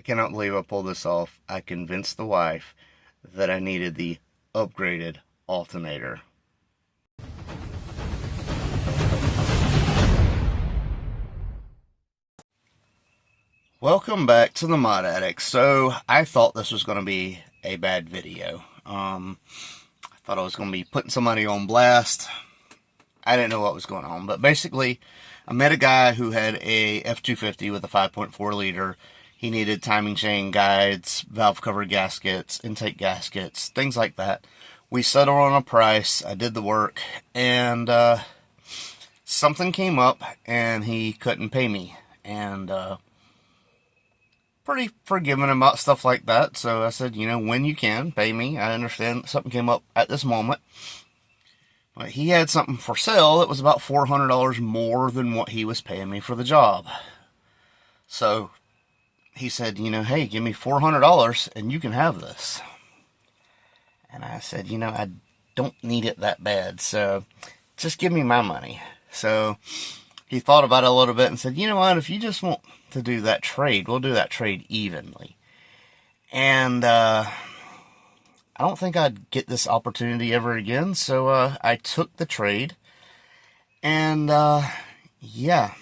cannot believe I pulled this off. I convinced the wife that I needed the upgraded alternator. Welcome back to the Mod Addict. So I thought this was going to be a bad video. I thought I was going to be putting somebody on blast. I didn't know what was going on, but basically I met a guy who had a F250 with a 5.4 liter. He needed timing chain guides, valve cover gaskets, intake gaskets, things like that. We settled on a price. I did the work, and something came up and he couldn't pay me, and pretty forgiving about stuff like that. So I said, you know, when you can, pay me. I understand something came up at this moment. But he had something for sale that was about $400 more than what he was paying me for the job. So he said, you know, hey, give me $400 and you can have this. And I said, you know, I don't need it that bad, so just give me my money. So he thought about it a little bit and said, you know what, if you just want to do that trade, we'll do that trade evenly. And I don't think I'd get this opportunity ever again, so I took the trade, and yeah.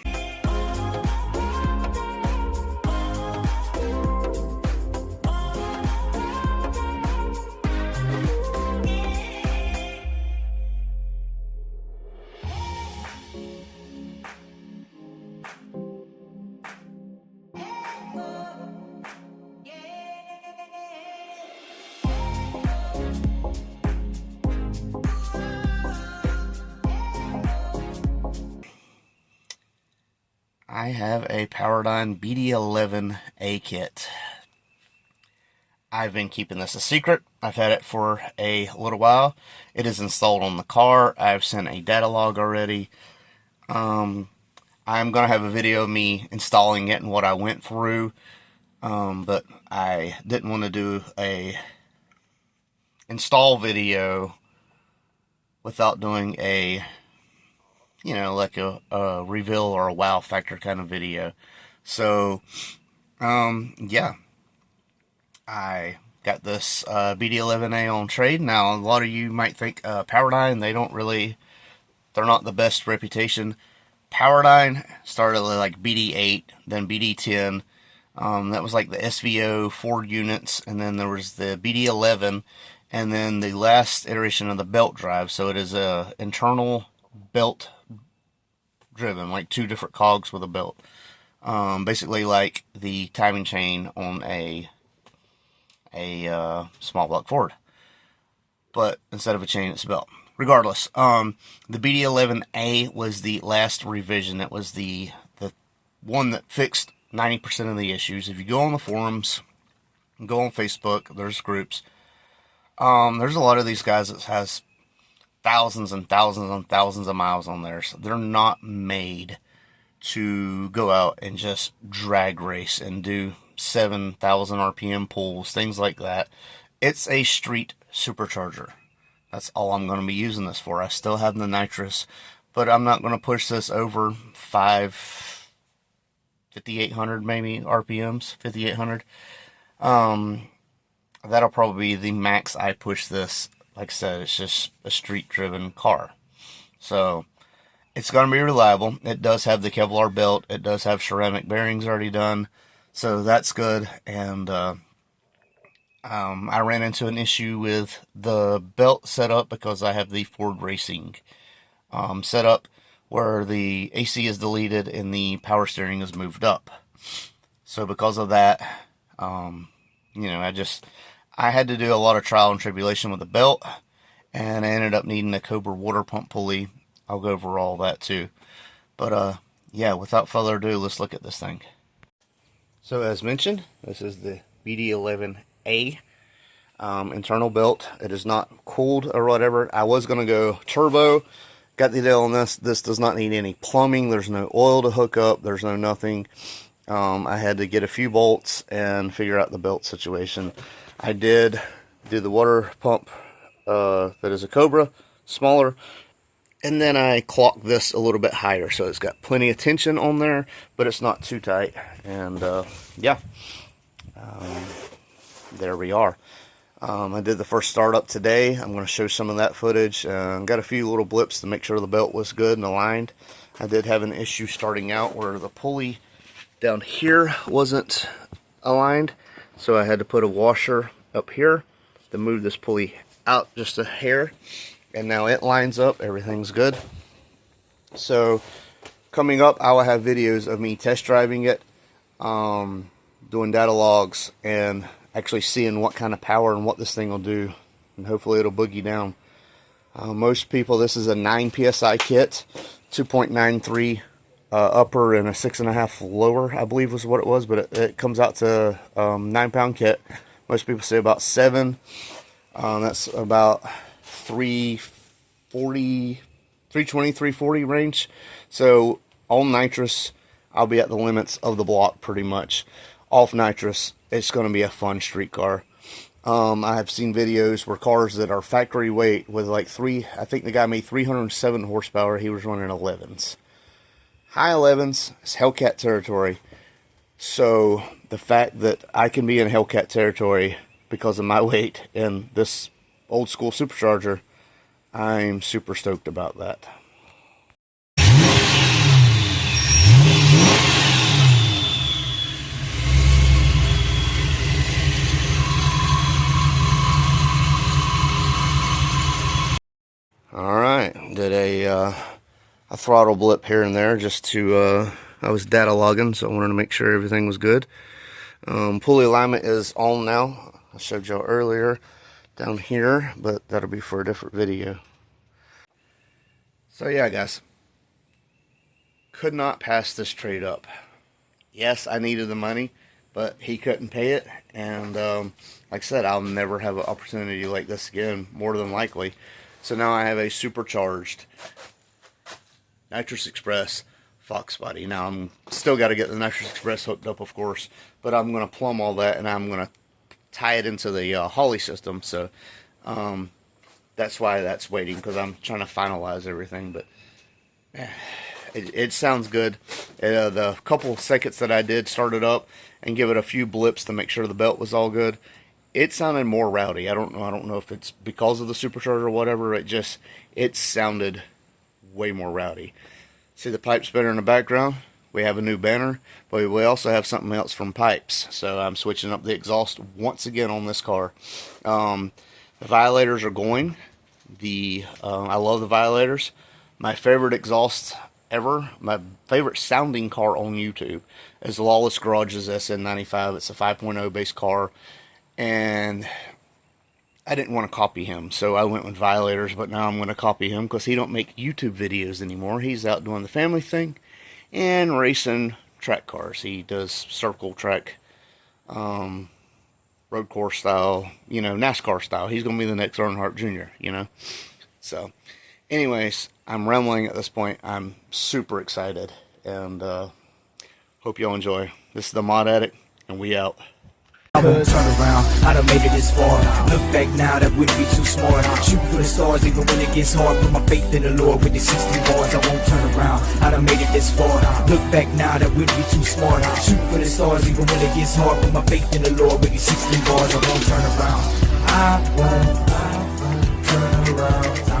I have a Powerdyne BD11A kit. I've been keeping this a secret. I've had it for a little while. It is installed on the car. I've sent a data log already. I'm going to have a video of me installing it and what I went through. But I didn't want to do a install video without doing a, you know, like a reveal or a wow factor kind of video. So, yeah. I got this BD11A on trade. Now, a lot of you might think Powerdyne, they're not the best reputation. Powerdyne started like BD8, then BD10. That was like the SVO Ford units, and then there was the BD11, and then the last iteration of the belt drive. So it is a internal belt driven, like two different cogs with a belt. Basically like the timing chain on a small block Ford, but instead of a chain, it's a belt. Regardless, the BD11A was the last revision. That was the one that fixed 90% of the issues. If you go on the forums, go on Facebook, there's groups. There's a lot of these guys that has thousands and thousands and thousands of miles on there. So they're not made to go out and just drag race and do 7,000 RPM pulls, things like that. It's a street supercharger. That's all I'm going to be using this for. I still have the nitrous, but I'm not going to push this over 5,800 maybe RPMs, 5,800. That'll probably be the max I push this. Like I said, it's just a street-driven car. So it's going to be reliable. It does have the Kevlar belt. It does have ceramic bearings already done. So that's good. And I ran into an issue with the belt setup because I have the Ford Racing setup where the AC is deleted and the power steering is moved up. So because of that, you know, I had to do a lot of trial and tribulation with the belt, and I ended up needing a Cobra water pump pulley. I'll go over all that too. But yeah, without further ado, let's look at this thing. So as mentioned, this is the BD11A internal belt. It is not cooled or whatever. I was going to go turbo. Got the deal on this. This does not need any plumbing. There's no oil to hook up. There's no nothing. I had to get a few bolts and figure out the belt situation. I did do the water pump that is a Cobra, smaller. And then I clocked this a little bit higher, so it's got plenty of tension on there, but it's not too tight. And yeah, there we are. I did the first startup today. I'm going to show some of that footage. Got a few little blips to make sure the belt was good and aligned. I did have an issue starting out where the pulley down here wasn't aligned, so I had to put a washer up here to move this pulley out just a hair, and now it lines up. Everything's good. So coming up, I will have videos of me test driving it, doing data logs, and actually seeing what kind of power and what this thing will do, and hopefully it'll boogie down. Most people, this is a 9 psi kit, 2.93 upper and a 6.5 lower, I believe was what it was, but it comes out to 9-pound kit. Most people say about 7. That's about 320, 340 range. So on nitrous, I'll be at the limits of the block pretty much. Off nitrous, it's going to be a fun street car. I have seen videos where cars that are factory weight with like I think the guy made 307 horsepower, he was running 11s. High 11s is Hellcat territory. So the fact that I can be in Hellcat territory because of my weight in this old school Supercharger, I'm super stoked about that. Alright, did a throttle blip here and there just to, I was data logging, so I wanted to make sure everything was good. Pulley alignment is on now. I showed y'all earlier down here, but that'll be for a different video. So yeah, guys, could not pass this trade up. Yes, I needed the money, but he couldn't pay it, and like I said, I'll never have an opportunity like this again, more than likely. So now I have a supercharged Nitrous Express Foxbody. Now I'm still got to get the Nitrous Express hooked up, of course, but I'm going to plumb all that, and I'm going to tie it into the Holly system. So that's why that's waiting, because I'm trying to finalize everything. But it sounds good. The couple seconds that I did start it up and give it a few blips to make sure the belt was all good, it sounded more rowdy. I don't know if it's because of the supercharger or whatever. It sounded way more rowdy. See the pipe spinner in the background? We have a new banner, but we also have something else from pipes. So I'm switching up the exhaust once again on this car. The violators are going. I love the violators. My favorite exhaust ever, my favorite sounding car on YouTube is Lawless Garage's SN95. It's a 5.0 base car, and I didn't want to copy him, so I went with violators, but now I'm going to copy him because he don't make YouTube videos anymore. He's out doing the family thing and racing track cars. He does circle track, road course style, NASCAR style. He's going to be the next Earnhardt Jr., So, anyways, I'm rambling at this point. I'm super excited, and hope y'all enjoy. This is the Mod Addict, and we out. Turn around, I done made it this far. Look back now, that wouldn't be too smart. Shoot for the stars even when it gets hard. Put my faith in the Lord with the 16 bars, I won't turn around. I done made it this far. Look back now, that wouldn't be too smart. Shoot for the stars even when it gets hard. Put my faith in the Lord with the 16 bars, I won't turn around. I won't turn around.